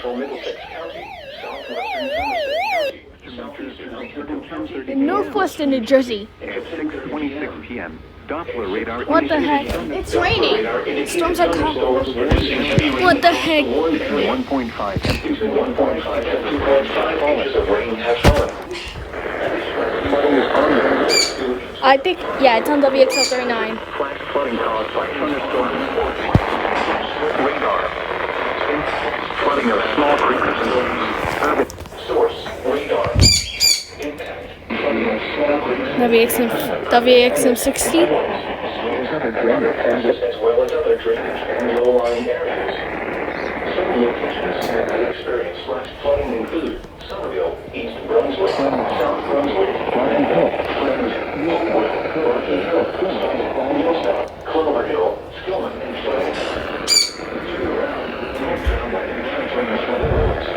central Middlesex County, southwestern Somerset County, southeastern County, In northwestern New Jersey. At 6:26 p.m., Doppler radar. What the heck? It's raining. Storms are coming. What the heck? 1.5. 2.5 inches of rain have fallen. I think, yeah, it's on WXL39. Flash flooding caused by thunderstorm. Radar. Flooding of small creeks. Source, radar. Impact. Flooding of small creeks. WXM60. As well as other drainage and low-lying areas. Some locations that experience flash flooding include Somerville, East Brunswick, South Brunswick, Oakwood, Rocky Hill, Millstone, Clover Hill, Skillman, and Fleming. Drowned by impact from the flooded roads.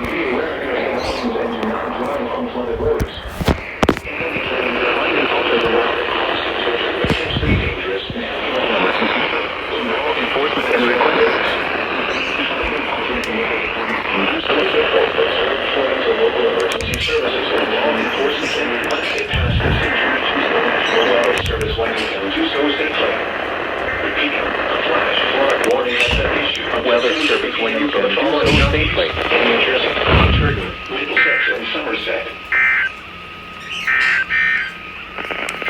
Be aware of your connections and do not drive on flooded roads. Indicating your line is also the water crossings which are potentially dangerous and Enforcement is requested. Local emergency services and law enforcement can request a pass this situation. Service lighting and do so safely. Repeating, a flash flood warning has been issued. Weather service when you can do so safely. In New Jersey, Trenton, Middlesex, and Somerset.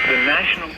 The National